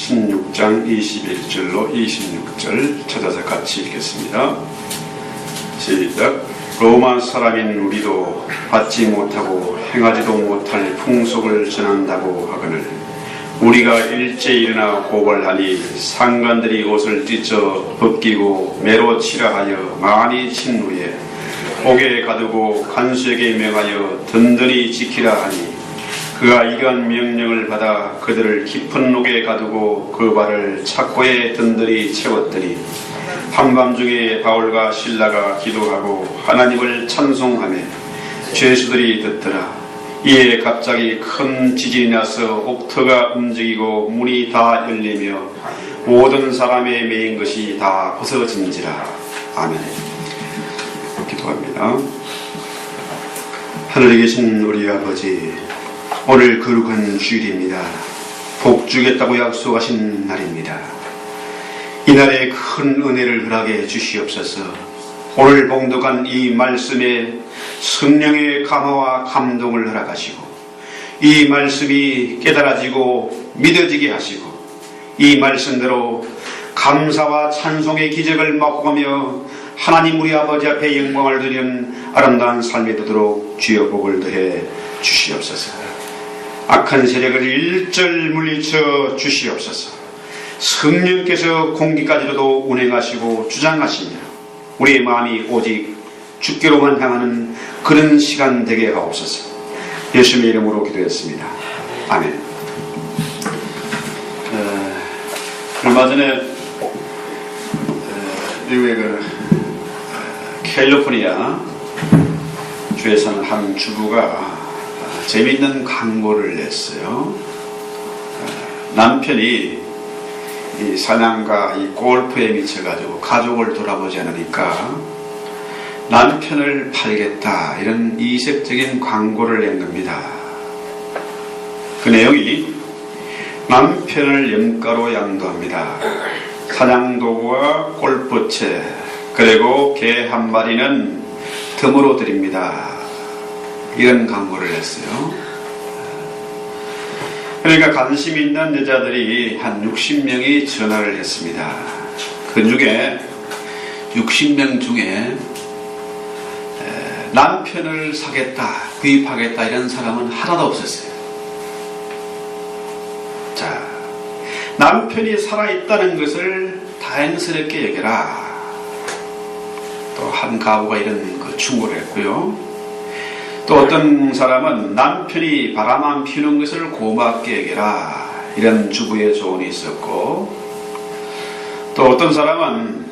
16장 21절로 26절 찾아서 같이 읽겠습니다. 시작. 로마 사람인 우리도 받지 못하고 행하지도 못할 풍속을 전한다고 하거늘 우리가 일제히 일어나 고발하니 상관들이 옷을 찢어 벗기고 매로 치라 하여 많이 친 후에 옥에 가두고 간수에게 명하여 든든히 지키라 하니 그가 이러한 명령을 받아 그들을 깊은 옥에 가두고 그 발을 착고에 든든히 채웠더니 한밤중에 바울과 실라가 기도하고 하나님을 찬송하며 죄수들이 듣더라. 이에 갑자기 큰 지진이 나서 옥터가 움직이고 문이 다 열리며 모든 사람에 매인 것이 다 벗어진지라. 아멘. 기도합니다. 하늘에 계신 우리 아버지, 오늘 거룩한 주일입니다. 복 주겠다고 약속하신 날입니다. 이날에 큰 은혜를 허락해 주시옵소서. 오늘 봉독한 이 말씀에 성령의 감화와 감동을 허락하시고 이 말씀이 깨달아지고 믿어지게 하시고 이 말씀대로 감사와 찬송의 기적을 맛보며 하나님 우리 아버지 앞에 영광을 드리는 아름다운 삶이 되도록 주여 복을 더해 주시옵소서. 악한 세력을 일절 물리쳐 주시옵소서. 성령께서 공기까지도 운행하시고 주장하시며 우리의 마음이 오직 주께로만 향하는 그런 시간 되게 하옵소서. 예수님의 이름으로 기도했습니다. 아멘. 얼마 전에 미국의 캘리포니아 주에 사는 한 주부가 재미있는 광고를 냈어요. 남편이 이 사냥과 이 골프에 미쳐가지고 가족을 돌아보지 않으니까 남편을 팔겠다, 이런 이색적인 광고를 낸 겁니다. 그 내용이 남편을 염가로 양도합니다. 사냥도구와 골프채 그리고 개 한 마리는 덤으로 드립니다. 이런 광고를 냈어요. 그러니까 관심 있는 여자들이 한 60명이 전화를 했습니다. 그 중에 60명 중에 남편을 사겠다, 구입하겠다 이런 사람은 하나도 없었어요. 자, 남편이 살아있다는 것을 다행스럽게 여겨라. 또 한 가부가 이런 충고를 했고요. 또 어떤 사람은 남편이 바람 안 피우는 것을 고맙게 여겨라, 이런 주부의 조언이 있었고, 또 어떤 사람은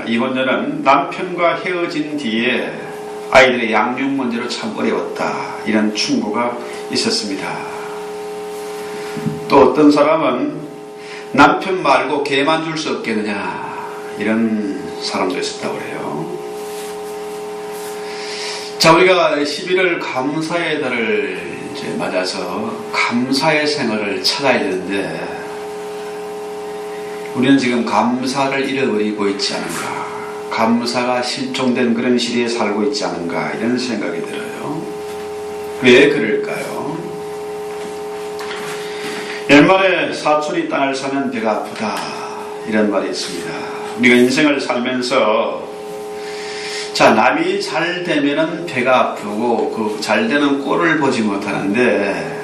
이혼녀는 남편과 헤어진 뒤에 아이들의 양육 문제로 참 어려웠다, 이런 충고가 있었습니다. 또 어떤 사람은 남편 말고 개만 줄 수 없겠느냐, 이런 사람도 있었다고 그래요. 자, 우리가 11월 감사의 달을 이제 맞아서 감사의 생활을 찾아야 되는데 우리는 지금 감사를 잃어버리고 있지 않은가, 감사가 실종된 그런 시대에 살고 있지 않은가, 이런 생각이 들어요. 왜 그럴까요? 옛말에 사촌이 땅을 사면 배가 아프다, 이런 말이 있습니다. 우리가 인생을 살면서 자, 남이 잘 되면은 배가 아프고 그 잘 되는 꼴을 보지 못하는데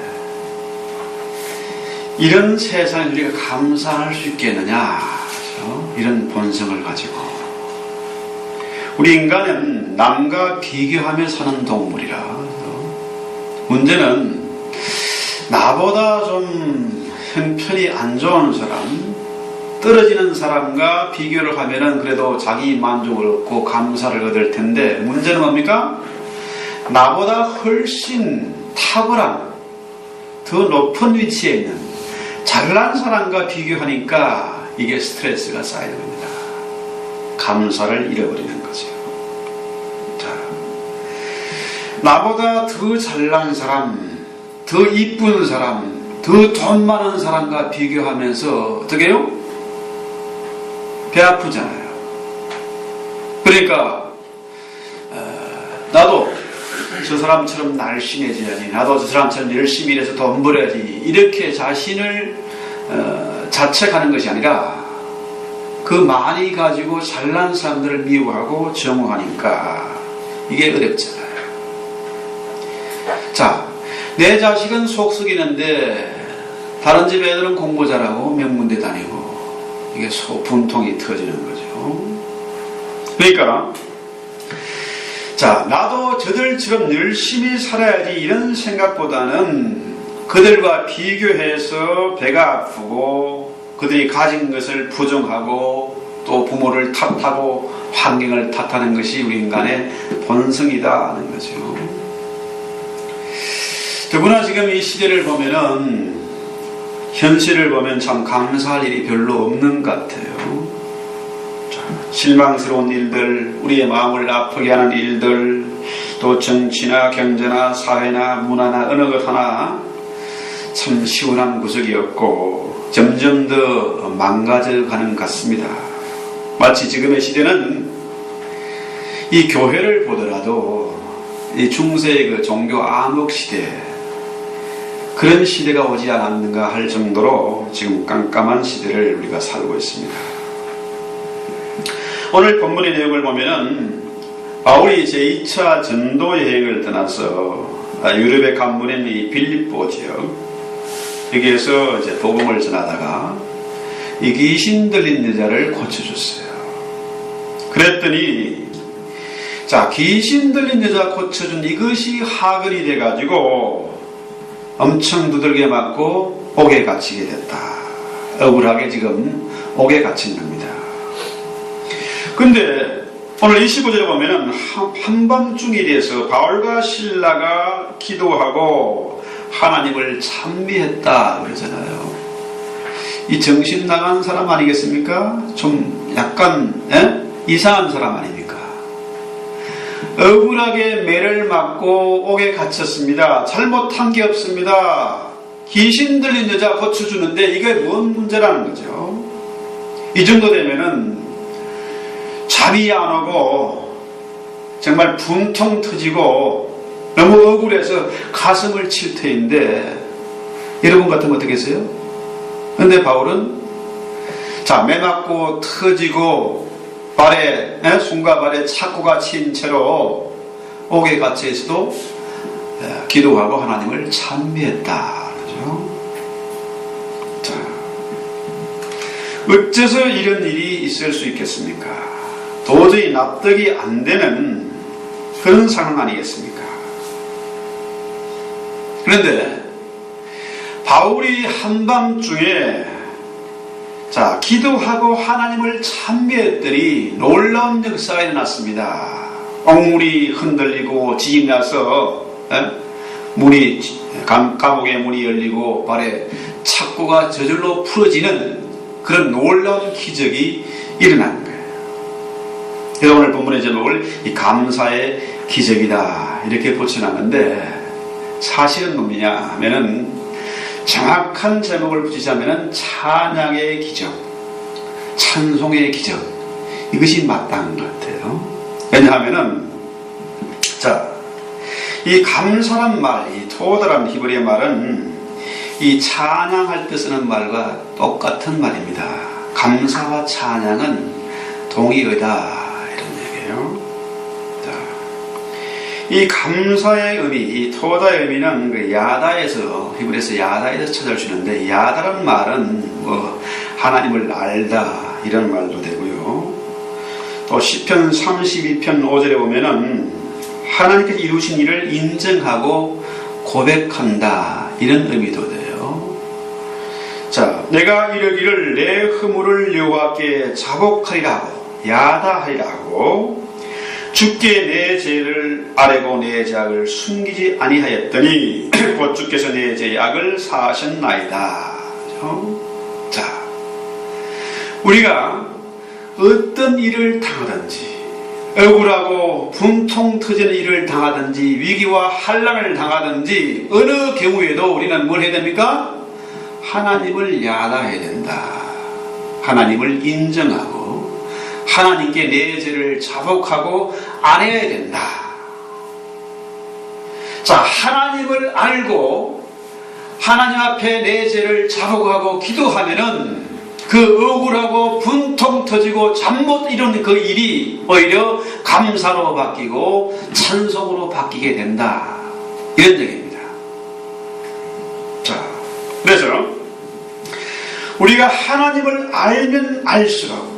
이런 세상에 우리가 감사할 수 있겠느냐, 그렇죠? 이런 본성을 가지고 우리 인간은 남과 비교하며 사는 동물이라. 문제는 나보다 좀 형편이 안 좋은 사람, 떨어지는 사람과 비교를 하면은 그래도 자기 만족을 얻고 감사를 얻을 텐데, 문제는 뭡니까? 나보다 훨씬 탁월한 더 높은 위치에 있는 잘난 사람과 비교하니까 이게 스트레스가 쌓이는 겁니다. 감사를 잃어버리는 거죠. 자, 나보다 더 잘난 사람, 더 이쁜 사람, 더 돈 많은 사람과 비교하면서 어떻게 해요? 배 아프잖아요. 그러니까 나도 저 사람처럼 날씬해져야지, 나도 저 사람처럼 열심히 일해서 돈 벌어야지, 이렇게 자신을 자책하는 것이 아니라 그 많이 가지고 잘난 사람들을 미워하고 정오하니까 이게 어렵잖아요. 자, 내 자식은 속 썩이는데 다른 집 애들은 공부 잘하고 명문대 다니고 이게 분통이 터지는 거죠. 그러니까 자, 나도 저들처럼 열심히 살아야지 이런 생각보다는 그들과 비교해서 배가 아프고 그들이 가진 것을 부정하고 또 부모를 탓하고 환경을 탓하는 것이 우리 인간의 본성이다 하는 거죠. 더구나 지금 이 시대를 보면은 현실을 보면 참 감사할 일이 별로 없는 것 같아요. 실망스러운 일들, 우리의 마음을 아프게 하는 일들, 또 정치나 경제나 사회나 문화나 어느 것 하나 참 시원한 구석이 없고 점점 더 망가져가는 것 같습니다. 마치 지금의 시대는 이 교회를 보더라도 이 중세의 그 종교 암흑 시대, 그런 시대가 오지 않았는가 할 정도로 지금 깜깜한 시대를 우리가 살고 있습니다. 오늘 본문의 내용을 보면은 바울이 제2차 전도 여행을 떠나서 유럽의 간문인 이 빌립보 지역, 여기에서 이제 복음을 전하다가 이 귀신 들린 여자를 고쳐줬어요. 그랬더니 자, 귀신 들린 여자 고쳐준 이것이 화근이 돼가지고 엄청 두들겨 맞고 옥에 갇히게 됐다. 억울하게 지금 옥에 갇힌 겁니다. 근데 오늘 25절에 보면은 한밤중이 돼서 바울과 실라가 기도하고 하나님을 찬미했다 그러잖아요. 이 정신 나간 사람 아니겠습니까? 좀 약간 이상한 사람 아닙니까? 억울하게 매를 맞고 옥에 갇혔습니다. 잘못한 게 없습니다. 귀신 들린 여자 고쳐주는데 이게 뭔 문제라는 거죠. 이 정도 되면은 잠이 안 오고 정말 분통 터지고 너무 억울해서 가슴을 칠 터인데 여러분 같으면 어떻게 했어요? 근데 바울은 자, 매 맞고 터지고 발에 손과 발에 착고가 친 채로 옥에 갇혀 있어도 기도하고 하나님을 찬미했다. 그렇죠? 자, 어째서 이런 일이 있을 수 있겠습니까? 도저히 납득이 안 되는 그런 상황 아니겠습니까? 그런데 바울이 한밤중에 자, 기도하고 하나님을 찬미했더니 놀라운 역사가 일어났습니다. 옥물이 흔들리고 지진이 나서 감옥의 문이 열리고 발에 착고가 저절로 풀어지는 그런 놀라운 기적이 일어난 거예요. 그래서 오늘 본문의 제목을 이 감사의 기적이다 이렇게 붙여놨는데 사실은 뭡니냐 하면은 정확한 제목을 붙이자면은 찬양의 기적, 찬송의 기적, 이것이 마땅한 것 같아요. 왜냐하면은 자, 이 감사란 말, 이 토다란 히브리어 말은 이 찬양할 때 쓰는 말과 똑같은 말입니다. 감사와 찬양은 동의어다 이런 얘기예요. 자, 이 감사의 의미, 이 토다의 의미는 그 야다에서, 히브리에서 야다에서 찾아올 수 있는데, 야다란 말은 뭐 하나님을 알다 이런 말도 되고요. 또 시편 32편 5절에 보면은 하나님께서 이루신 일을 인정하고 고백한다 이런 의미도 돼요. 자, 내가 이르기를 내 허물을 여호와께 자복하리라 하고 야다하리라 하고 주께 내 죄를 아뢰고 내 죄악을 숨기지 아니하였더니 곧 주께서 내 죄악을 사하셨나이다. 그렇죠? 자, 우리가 어떤 일을 당하든지 억울하고 분통 터지는 일을 당하든지 위기와 환난을 당하든지 어느 경우에도 우리는 뭘 해야 됩니까? 하나님을 야다해야 된다. 하나님을 인정하고 하나님께 내 죄를 자복하고 아뢰어야 된다. 자, 하나님을 알고 하나님 앞에 내 죄를 자복하고 기도하면은 그 억울하고 분통 터지고 잠 못 이루는 그 일이 오히려 감사로 바뀌고 찬송으로 바뀌게 된다. 이런 얘기입니다. 자, 그래서 우리가 하나님을 알면 알수록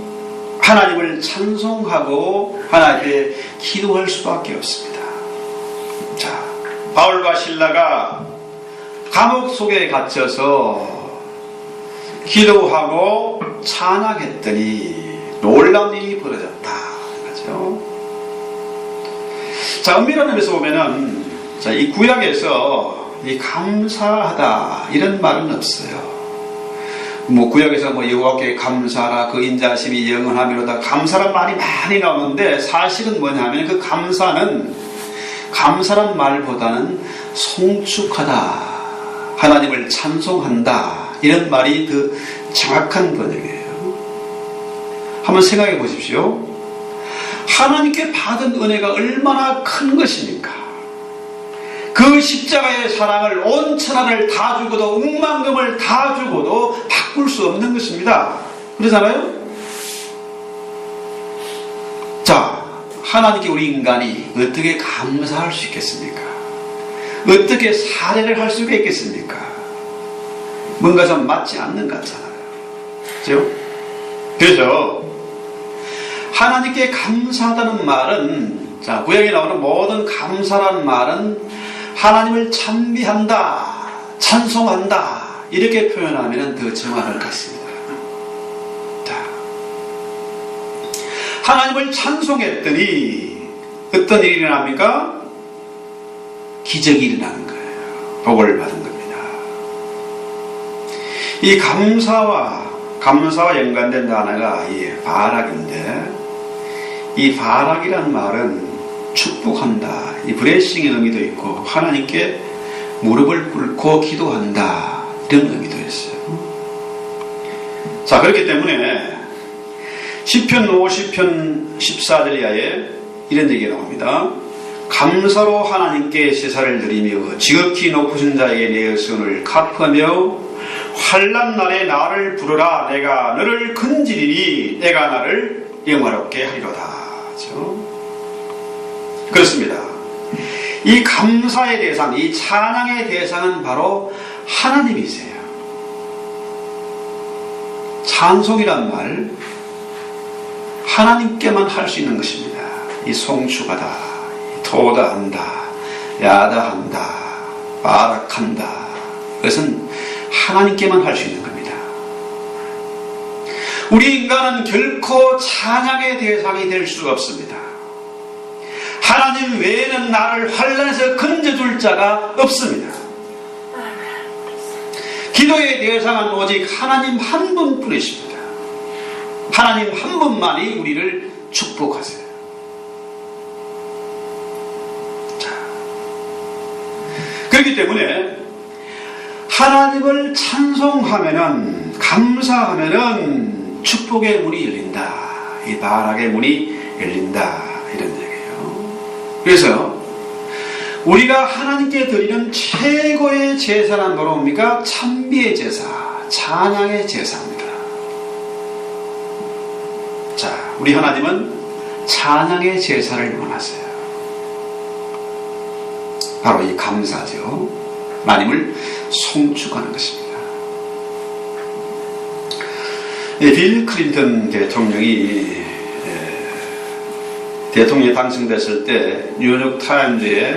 하나님을 찬송하고 하나님께 기도할 수밖에 없습니다. 자, 바울과 실라가 감옥 속에 갇혀서 기도하고 찬양했더니 놀라운 일이 벌어졌다. 그렇죠? 자, 엄밀한 의미에서 보면은, 자, 이 구약에서 이 감사하다 이런 말은 없어요. 뭐 구약에서 뭐 여호와께 감사하라 그 인자심이 영원하미로다 감사란 말이 많이 나오는데 사실은 뭐냐면 그 감사란 말보다는 송축하다, 하나님을 찬송한다 이런 말이 더 정확한 번역이에요. 한번 생각해 보십시오. 하나님께 받은 은혜가 얼마나 큰 것입니까? 그 십자가의 사랑을 온 천하를 다 주고도 억만금을 다 주고도 바꿀 수 없는 것입니다. 그러잖아요? 자, 하나님께 우리 인간이 어떻게 감사할 수 있겠습니까? 어떻게 사례를 할 수가 있겠습니까? 뭔가 좀 맞지 않는 것 같잖아요. 그렇죠? 그래서 하나님께 감사하다는 말은, 자, 구약에 나오는 모든 감사라는 말은 하나님을 찬미한다, 찬송한다 이렇게 표현하면 더 정확할 것 같습니다. 자, 하나님을 찬송했더니 어떤 일이 일어납니까? 기적이 일어나는 거예요. 복을 받은 겁니다. 이 감사와 연관된 단어가 이 바락인데, 이 바락이란 말은 축복한다, 이 브레싱의 의미도 있고 하나님께 무릎을 꿇고 기도한다 이런 의미도 있어요. 자, 그렇기 때문에 시편 50편 14절 이하에 이런 얘기가 나옵니다. 감사로 하나님께 제사를 드리며 지극히 높으신 자에게 내 의손을 갚으며 환난 날에 나를 부르라 내가 너를 건지리니 내가 나를 영화롭게 하리로다. 그렇죠? 그렇습니다. 이 감사의 대상, 이 찬양의 대상은 바로 하나님이세요. 찬송이란 말, 하나님께만 할 수 있는 것입니다. 이 송축하다, 도다한다, 야다한다, 바락한다, 그것은 하나님께만 할 수 있는 겁니다. 우리 인간은 결코 찬양의 대상이 될 수가 없습니다. 하나님 외에는 나를 환난에서 건져줄 자가 없습니다. 기도의 대상은 오직 하나님 한 분뿐이십니다. 하나님 한 분만이 우리를 축복하세요. 자, 그렇기 때문에 하나님을 찬송하면은, 감사하면은 축복의 문이 열린다, 이 바락의 문이 열린다 이런 얘기예요. 그래서 우리가 하나님께 드리는 최고의 제사는 바로 뭡니까? 찬미의 제사, 찬양의 제사입니다. 자, 우리 하나님은 찬양의 제사를 원하세요. 바로 이 감사죠. 하나님을 송축하는 것입니다. 빌 클린턴 대통령이 대통령이 당선됐을 때 뉴욕 타임즈에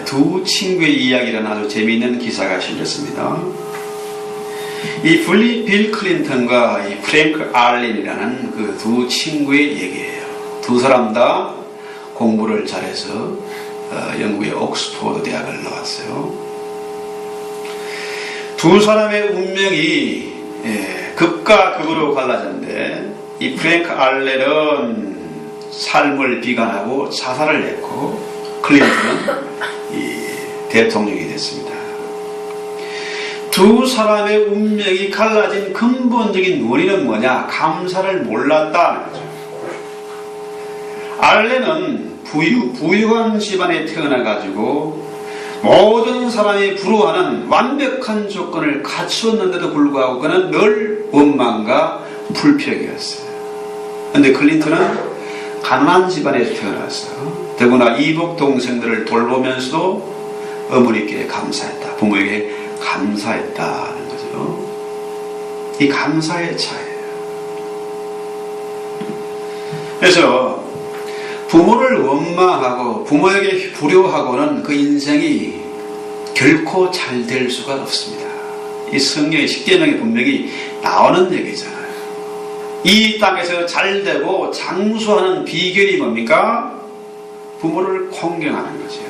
두 친구의 이야기라는 아주 재미있는 기사가 실렸습니다. 이 빌 클린턴과 이 프랭크 알린이라는 그 두 친구의 얘기예요. 두 사람 다 공부를 잘해서 영국의 옥스포드 대학을 나왔어요. 두 사람의 운명이 극과 극으로 갈라졌는데, 이 프랭크 알렌은 삶을 비관하고 자살을 했고, 클린턴은 이 대통령이 됐습니다. 두 사람의 운명이 갈라진 근본적인 원인은 뭐냐? 감사를 몰랐다는 거죠. 알렌은 부유한 집안에 태어나가지고 모든 사람이 부러워하는 완벽한 조건을 갖추었는데도 불구하고 그는 늘 원망과 불평이었어요. 그런데 클린턴은 가난한 집안에서 태어났어요. 더구나 이복 동생들을 돌보면서도 어머니께 감사했다. 부모에게 감사했다는 거죠. 이 감사의 차이예요. 그래서 부모를 원망하고 부모에게 불효하고는 그 인생이 결코 잘 될 수가 없습니다. 이 성경의 십계명에 분명히 나오는 얘기잖아요. 이 땅에서 잘 되고 장수하는 비결이 뭡니까? 부모를 공경하는 거죠.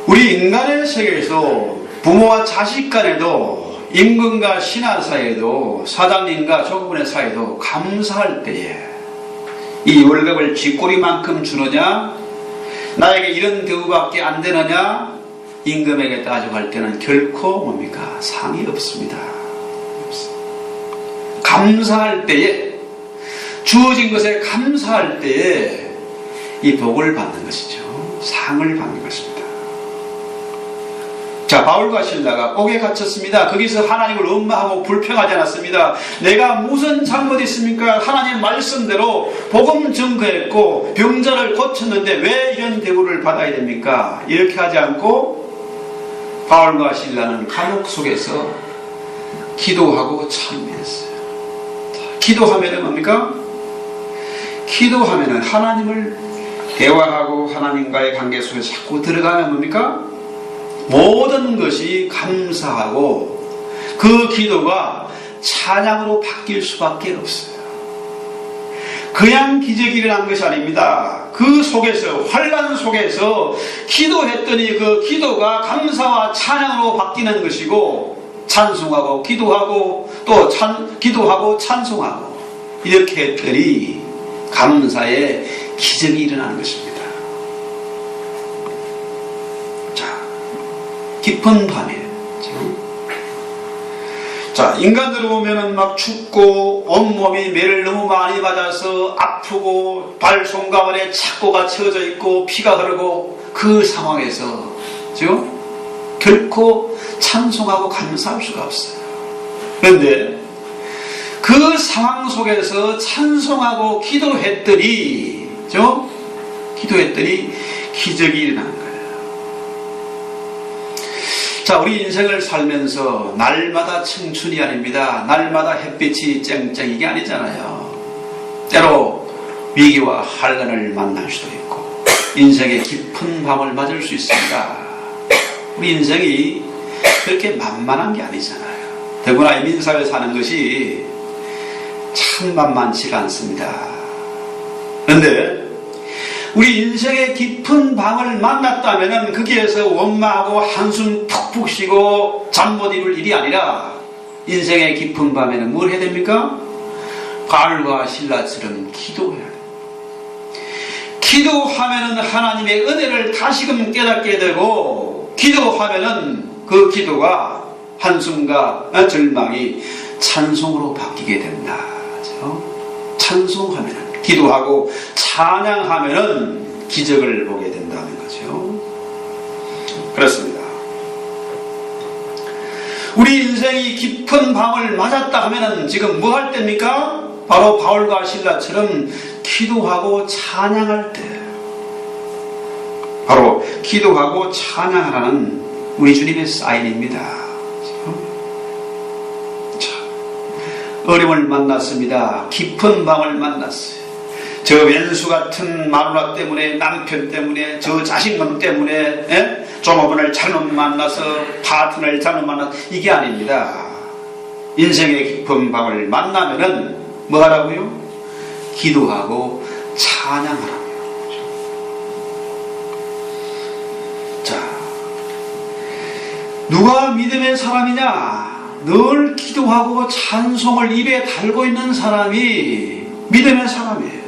우리 인간의 세계에서 부모와 자식 간에도 임금과 신하 사이에도 사장님과 조급원의 사이에도 감사할 때에 이 월급을 쥐꼬리만큼 주느냐, 나에게 이런 대우밖에 안 되느냐, 임금에게 따져갈 때는 결코 뭡니까? 상이 없습니다. 감사할 때에, 주어진 것에 감사할 때에 이 복을 받는 것이죠. 상을 받는 것입니다. 자, 바울과 실라가 옥에 갇혔습니다. 거기서 하나님을 원망하고 불평하지 않았습니다. 내가 무슨 잘못했습니까? 하나님 말씀대로 복음 증거했고 병자를 고쳤는데 왜 이런 대우를 받아야 됩니까? 이렇게 하지 않고 바울과 실라는 감옥 속에서 기도하고 참회했어요. 기도하면은 뭡니까? 기도하면은 하나님을 대화하고 하나님과의 관계 속에 자꾸 들어가면 뭡니까? 모든 것이 감사하고 그 기도가 찬양으로 바뀔 수밖에 없어요. 그냥 기적이 일어난 것이 아닙니다. 그 속에서, 환난 속에서 기도했더니 그 기도가 감사와 찬양으로 바뀌는 것이고, 찬송하고 기도하고 또 기도하고 찬송하고 이렇게 했더니 감사의 기적이 일어나는 것입니다. 깊은 밤에. 자, 인간들 보면은 막 춥고 온몸이 매를 너무 많이 맞아서 아프고 발 손가락에 착고가 채워져 있고 피가 흐르고 그 상황에서 결코 찬송하고 감사할 수가 없어요. 그런데 그 상황 속에서 찬송하고 기도했더니 기적이 일어나는 거예요. 자, 우리 인생을 살면서 날마다 청춘이 아닙니다. 날마다 햇빛이 쨍쨍 이게 아니잖아요. 때로 위기와 환난을 만날 수도 있고 인생의 깊은 밤을 맞을 수 있습니다. 우리 인생이 그렇게 만만한 게 아니잖아요. 더구나 이민사회에 사는 것이 참 만만치가 않습니다. 그런데 우리 인생의 깊은 밤을 만났다면 거기에서 원망하고 한숨 푹푹 쉬고 잠 못 이룰 일이 아니라 인생의 깊은 밤에는 뭘 해야 됩니까? 바울과 실라처럼 기도해야 돼요. 기도하면은 하나님의 은혜를 다시금 깨닫게 되고, 기도하면은 그 기도가 한숨과 절망이 찬송으로 바뀌게 된다. 찬송하면은, 기도하고 찬양하면은 기적을 보게 된다는 거죠. 그렇습니다. 우리 인생이 깊은 밤을 맞았다 하면은 지금 뭐 할 때입니까? 바로 바울과 실라처럼 기도하고 찬양할 때, 바로 기도하고 찬양하라는 우리 주님의 사인입니다. 어려움을 만났습니다. 깊은 밤을 만났어요. 저 왼수 같은 마누라 때문에, 남편 때문에, 저 자식놈 때문에, 종업원을 잘못 만나서, 파트너를 잘못 만나서, 이게 아닙니다. 인생의 깊은 밤을 만나면은 뭐 하라고요? 기도하고 찬양하라고요. 자, 누가 믿음의 사람이냐? 늘 기도하고 찬송을 입에 달고 있는 사람이 믿음의 사람이에요.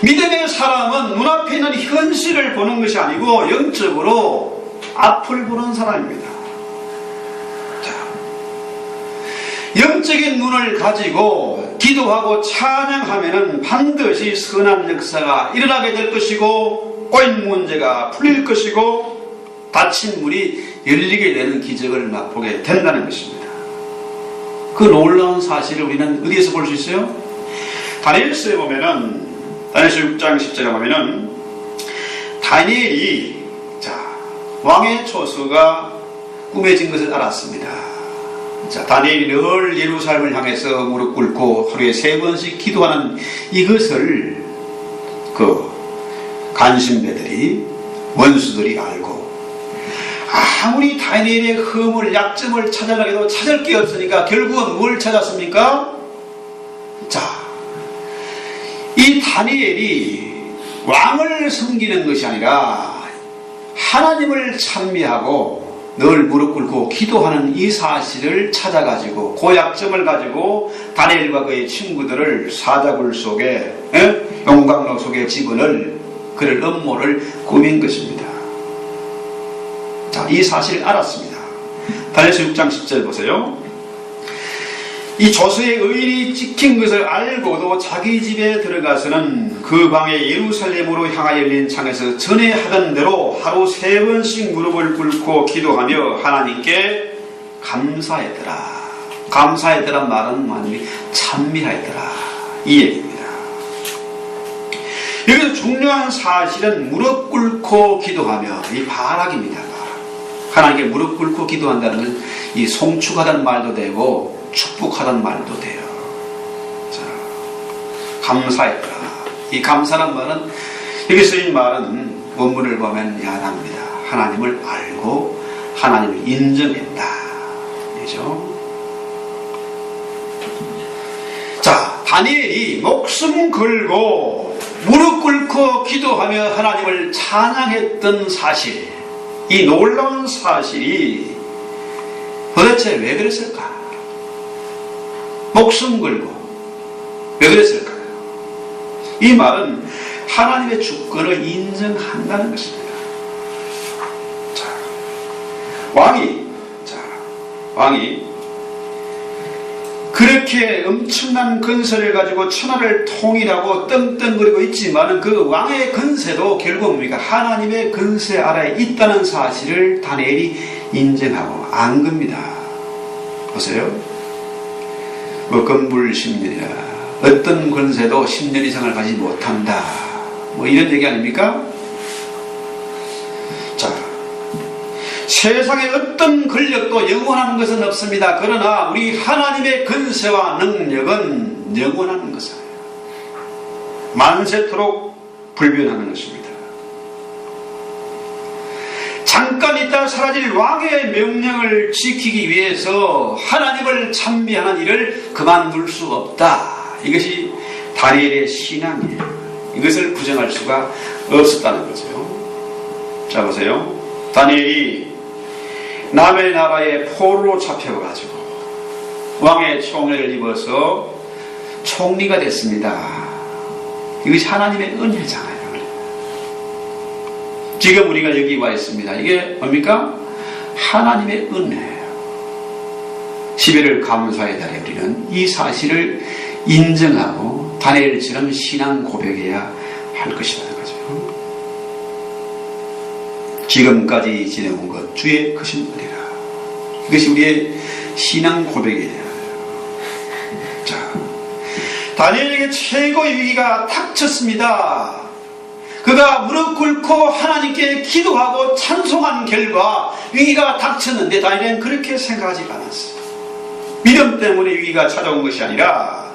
믿음의 사람은 눈앞에 있는 현실을 보는 것이 아니고 영적으로 앞을 보는 사람입니다. 자, 영적인 눈을 가지고 기도하고 찬양하면은 반드시 선한 역사가 일어나게 될 것이고, 꼬인 문제가 풀릴 것이고, 닫힌 문이 열리게 되는 기적을 맛보게 된다는 것입니다. 그 놀라운 사실을 우리는 어디에서 볼 수 있어요? 다니엘서에 보면은, 다니엘서 6장 10절에 보면은, 다니엘이, 왕의 초서가 꾸며진 것을 알았습니다. 다니엘이 늘 예루살렘을 향해서 무릎 꿇고 하루에 3번씩 기도하는 이것을 간신배들이, 원수들이 알고, 아무리 다니엘의 허물, 약점을 찾아내도 찾을 게 없으니까 결국은 뭘 찾았습니까? 이 다니엘이 왕을 섬기는 것이 아니라 하나님을 찬미하고 늘 무릎 꿇고 기도하는 이 사실을 찾아가지고 그 약점을 가지고 다니엘과 그의 친구들을 사자굴 속에, 용광로 속에 집어넣을 그럴 음모를 꾸민 것입니다. 이 사실을 알았습니다. 다니엘서 6장 10절 보세요. 이 조서의 의인이 찍힌 것을 알고도 자기 집에 들어가서는 그 방에 예루살렘으로 향하여 열린 창에서 전에 하던 대로 하루 3번씩 무릎을 꿇고 기도하며 하나님께 감사했더라. 감사했더란 말은 완전히 찬미하였더라, 이 얘기입니다. 여기서 중요한 사실은 무릎 꿇고 기도하며, 이 발악입니다. 하나님께 무릎 꿇고 기도한다는 건 이 송축하다는 말도 되고 축복하다는 말도 돼요. 감사했더라. 이 감사란 말은, 여기 쓰인 말은 원문을 보면 야납니다. 하나님을 알고 하나님을 인정했다, 그죠? 다니엘이 목숨 걸고 무릎 꿇고 기도하며 하나님을 찬양했던 사실, 이 놀라운 사실이 도대체 왜 그랬을까? 목숨 걸고 왜 그랬을까요? 이 말은 하나님의 주권을 인정한다는 것입니다. 왕이 그렇게 엄청난 건설을 가지고 천하를 통일하고 떵떵거리고 있지만 그 왕의 건세도 결국 뭡니까? 하나님의 건세 아래에 있다는 사실을 다니엘이 인정하고 안 겁니다. 보세요. 건불 10년이라 어떤 권세도 10년 이상을 가지 못한다, 이런 얘기 아닙니까? 세상에 어떤 권력도 영원한 것은 없습니다. 그러나 우리 하나님의 건세와 능력은 영원한 것이에요. 만세토록 불변하는 것입니다. 잠깐 있다 사라질 왕의 명령을 지키기 위해서 하나님을 찬미하는 일을 그만둘 수 없다. 이것이 다니엘의 신앙이에요. 이것을 부정할 수가 없었다는 거죠. 자, 보세요. 다니엘이 남의 나라에 포로로 잡혀가지고 왕의 총애를 입어서 총리가 됐습니다. 이것이 하나님의 은혜잖아요. 지금 우리가 여기 와 있습니다. 이게 뭡니까? 하나님의 은혜예요. 11월 감사의 달에 우리는 이 사실을 인정하고 다니엘처럼 신앙 고백해야 할 것이라는 거죠. 지금까지 지내온 것 주의 크신 은혜라. 이것이 우리의 신앙 고백이에요. 자, 다니엘에게 최고의 위기가 닥쳤습니다. 그가 무릎 꿇고 하나님께 기도하고 찬송한 결과 위기가 닥쳤는데 다니엘은 그렇게 생각하지 않았어요. 믿음 때문에 위기가 찾아온 것이 아니라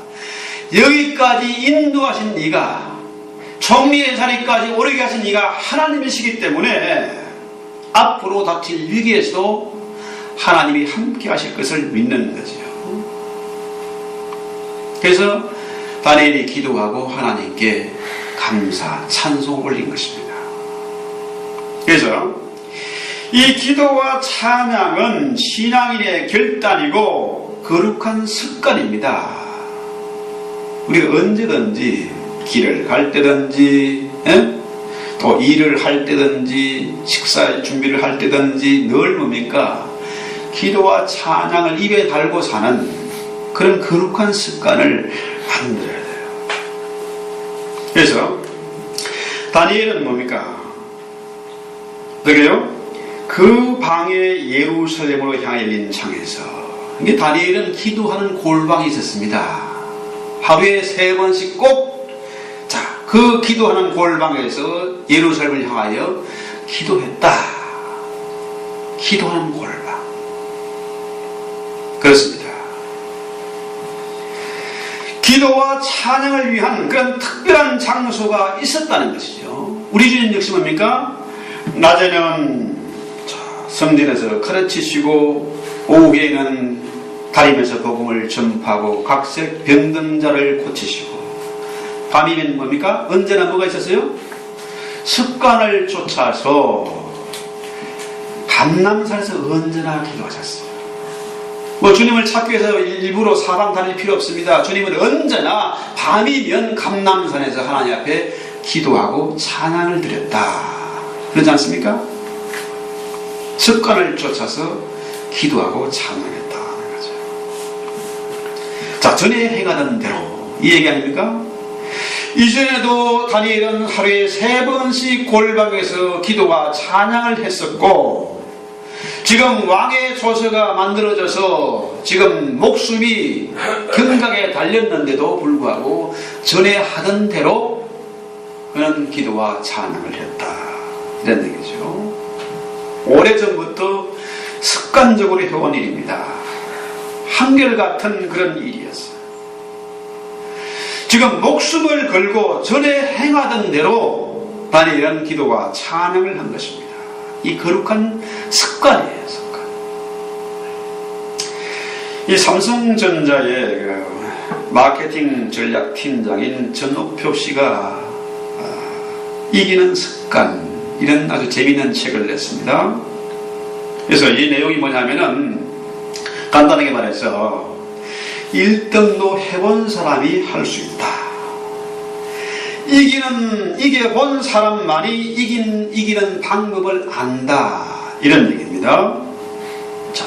여기까지 인도하신 네가, 총리의 자리까지 오르게 하신 네가 하나님이시기 때문에 앞으로 닥칠 위기에서도 하나님이 함께 하실 것을 믿는 거죠. 그래서 다니엘이 기도하고 하나님께 감사, 찬송 올린 것입니다. 그래서 이 기도와 찬양은 신앙인의 결단이고 거룩한 습관입니다. 우리가 언제든지 길을 갈 때든지 또 일을 할 때든지 식사 준비를 할 때든지 늘 뭡니까? 기도와 찬양을 입에 달고 사는 그런 거룩한 습관을 만들어야 돼요. 그래서 다니엘은 뭡니까? 어떻게요? 그 방에 예루살렘으로 향해 열린 창에서, 이게 다니엘은 기도하는 골방이 있었습니다. 하루에 3번씩 꼭, 그 기도하는 골방에서 예루살렘을 향하여 기도했다. 기도하는 골방. 그렇습니다. 기도와 찬양을 위한 그런 특별한 장소가 있었다는 것이죠. 우리 주님 역시 뭡니까? 낮에는 성전에서 가르치시고 오후에는 다니면서 복음을 전파하고 각색 병든자를 고치시고, 밤이면 뭡니까? 언제나 뭐가 있었어요? 습관을 쫓아서 감람산에서 언제나 기도하셨어요. 뭐 주님을 찾기 위해서 일부러 사방 다닐 필요 없습니다. 주님은 언제나 밤이면 감람산에서 하나님 앞에 기도하고 찬양을 드렸다. 그렇지 않습니까? 습관을 쫓아서 기도하고 찬양했다는 거죠. 자, 전에 행하던 대로 이 얘기 아닙니까? 이전에도 다니엘은 하루에 3번씩 골방에서 기도와 찬양을 했었고, 지금 왕의 조서가 만들어져서 지금 목숨이 경각에 달렸는데도 불구하고 전에 하던 대로 그는 기도와 찬양을 했다. 이런 얘기죠. 오래전부터 습관적으로 해온 일입니다. 한결같은 그런 일이었어요. 지금 목숨을 걸고 전에 행하던 대로 다니엘은 기도와 찬양을 한 것입니다. 이 거룩한 습관이에요, 습관. 이 삼성전자의 그 마케팅 전략 팀장인 전옥표 씨가 이기는 습관, 이런 아주 재미있는 책을 냈습니다. 그래서 이 내용이 뭐냐면은 간단하게 말해서 1등도 해본 사람이 할 수 있다. 이겨본 사람만이 이기는 방법을 안다. 이런 얘기입니다. 자,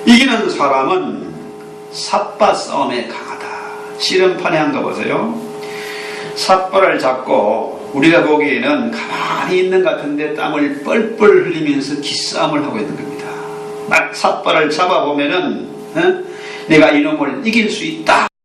이기는 사람은 삿바 싸움에 강하다. 씨름판에 한 거 보세요. 삿발을 잡고 우리가 보기에는 가만히 있는 것 같은데 땀을 뻘뻘 흘리면서 기싸움을 하고 있는 겁니다. 딱 삿발을 잡아보면은 내가 이놈을 이길 수 있다.